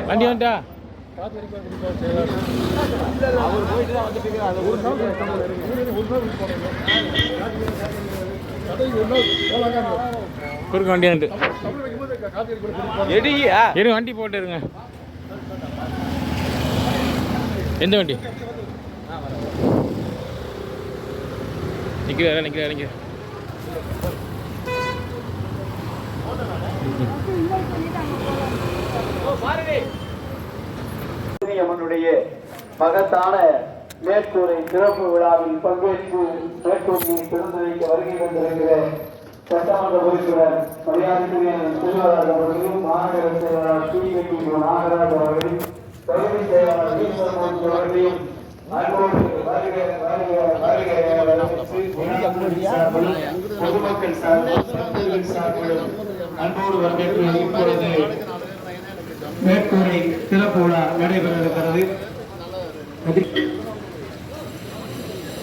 வண்டி வந்துட்டா குறுக்க வண்டி வந்துட்டு எடு வண்டி போட்டு இருங்க. எந்த வண்டி நிற்கிற அம்மனுடைய மகத்தான மேற்கூரை சிறப்பு விழாவில் பங்கேற்று மேற்கூரியை திறந்து வைக்க வருகை தந்திருக்கிற சட்டமன்ற உறுப்பினர் மரியாதைக்குரிய செல்வராஜ் அவர்களையும் மாநகர செயலாளர் டிவி நாகராஜ் அவர்களையும் பகுதி செயலாளர் ஈஸ்வரமூர்த்தி அவர்களையும் அன்போடு பொதுமக்கள் சார்பிலும் அன்போடு வரவேற்று இப்பொழுது மேற்கூரை திறப்பு விழா நடைபெற இருக்கிறது.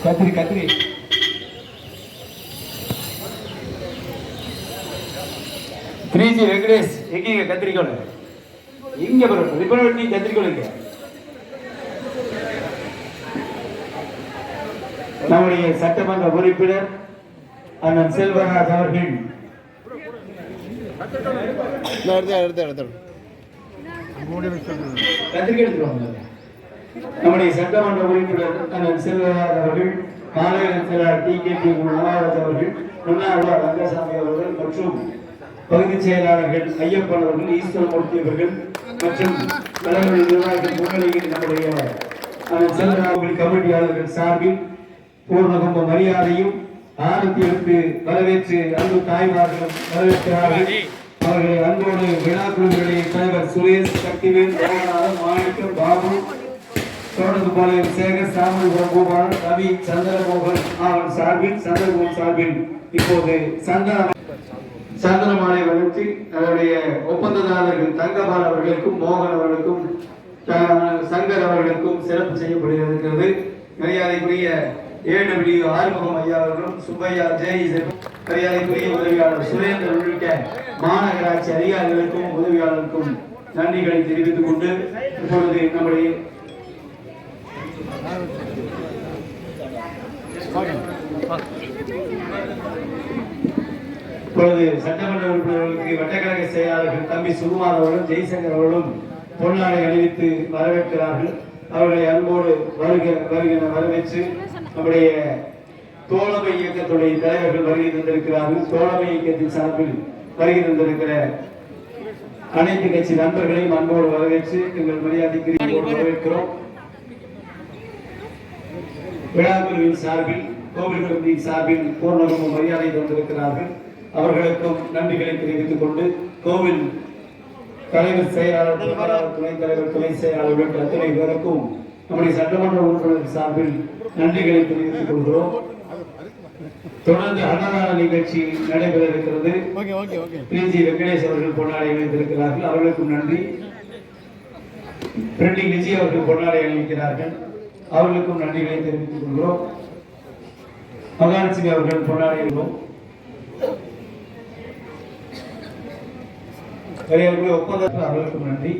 கத்திரி த்ரீஜி வெங்கடேஷ் எங்க கத்திரிக்கோள் இங்க ரிப்பன் கத்திரிக்கோள் இங்க நம்முடைய சட்டமன்ற உறுப்பினர் அண்ணன் செல்வராஜ் அவர்கள் நம்முடைய சட்டமன்ற உறுப்பினர் அண்ணன் செல்வராஜ் அவர்கள் மாநகர செயலாளர் டிகேபி நாகராஜ் அவர்கள் முன்னாள் ரங்கசாமி அவர்கள் மற்றும் பகுதி செயலாளர்கள் ஐயப்பன் அவர்கள் ஈஸ்வரமூர்த்தி அவர்கள் மற்றும் தலைமை நிர்வாகிகள் முன்னிலையில் நம்முடைய அண்ணன் செல்வராஜ் கமிட்டியாளர்கள் சார்பில் பூர்ணகும்ப மரியாதையும் ஆரத்தி எடுத்து வரவேற்று அன்பு தாய்மார்களும் வரவேற்கிறார்கள். அவர்களை அன்போடு விழா குழுவினுடைய தலைவர் சுரேஷ், சக்திவேல், தேவநாதன், மாணிக்கம், பாபு, தோட்டத்துப்பாளையம் சேகர், சாமி, கோபால், ரவி, சந்திரமோகன் அவன் சார்பில் இப்போது சந்தனமாலை வளர்ச்சி அதனுடைய ஒப்பந்ததாரர்கள் தங்கபால் அவர்களுக்கும் மோகன் அவர்களுக்கும் சங்கர் அவர்களுக்கும் சிறப்பு செய்யப்படுகிறது. மரியாதைக்குரிய ஏடபிள்யூ ஆறுமுகம் ஐயா அவர்களும் சுப்பையா மரியாதைக்குரிய உதவியாளர் சுரேந்தர் உள்ளிட்ட மாநகராட்சி அதிகாரிகளுக்கும் உதவியாளருக்கும் நன்றிகளை தெரிவித்துக் கொண்டு இப்பொழுது நம்முடைய இப்பொழுது சட்டமன்ற உறுப்பினர்களுக்கு வட்டக்கழக செயலாளர்கள் தம்பி சுகுமார் அவர்களும் ஜெய்சங்கர் அவர்களும் பொன்னாடை அணிவித்து வரவேற்கிறார்கள். அவர்களை அன்போடு வரவேற்று நம்முடைய தோழமை இயக்கத்துடைய தலைவர்கள் வருகை தந்திருக்கிறார்கள். தோழமை இயக்கத்தின் சார்பில் வருகை தந்திருக்கிற அனைத்து கட்சி நண்பர்களையும் அன்போடு வரவேற்று எங்கள் மரியாதைக்கு வரவேற்கிறோம். விழாக்குழுவின் சார்பில் கோவில் கமிட்டியின் சார்பில் பூர்ணகும்ப மரியாதை தந்திருக்கிறார்கள். அவர்களுக்கும் நன்றிகளை தெரிவித்துக் கொண்டு கோவில் தலைவர் செயலாளர், துணைத் தலைவர், துணை செயலாளர்கள் அத்தனை பேருக்கும் நம்முடைய சட்டமன்ற உறுப்பினர் சார்பில் நன்றிகளை தெரிவித்துக் கொள்கிறோம். தொடர்ந்து அன்னதான நிகழ்ச்சி நடைபெற இருக்கிறது. த்ரீஜி வெங்கடேஷ் அவர்கள் பொன்னாடை அணிவித்திருக்கிறார்கள். அவர்களுக்கும் நன்றி. பிரிண்டிங் விஜய் அவர்கள் பொன்னாடை அணிவிக்கிறார்கள். அவர்களுக்கும் நன்றிகளை தெரிவித்துக் கொள்கிறோம். மகாலட்சுமி அவர்கள் பொன்னாடை அணிவோம். ஒப்பந்தத்தில் அவர்களுக்கும் நன்றி.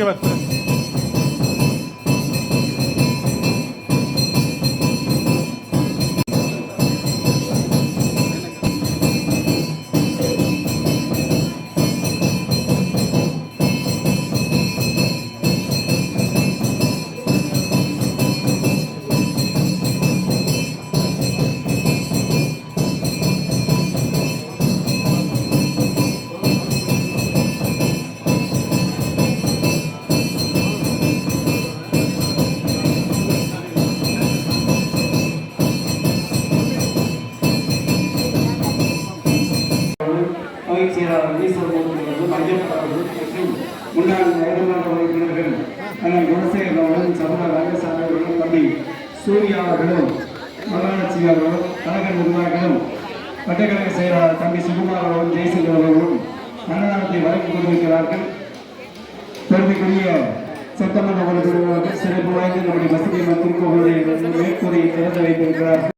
இங்கே வா. பகுதி செயலாளர் ஈஸ்வரன் அவர்கள், ஐயப்பன் அவர்கள் மற்றும் முன்னாள் நகரமன்ற உறுப்பினர்கள் அண்ணன் குணசேகரன் அவர்களும் சமூக ரங்கசாமி அவர்களும் தம்பி சூர்யா அவர்களும் மகாலட்சுமி அவர்களும் கழக நிர்வாகிகளும் வட்டக்கழக செயலாளர் தம்பி சுகுமார் அவர்களும் ஜெயசங்கர் அவர்களும் அன்னதானத்தை வழங்கிக் கொண்டிருக்கிறார்கள். பெருமைக்குரிய சட்டமன்ற உறுப்பினர்கள் சிறப்பு வாய்ந்த நம்முடைய வசதி மற்றும் மேற்கூரையை திறந்து வைத்திருக்கிறார்கள்.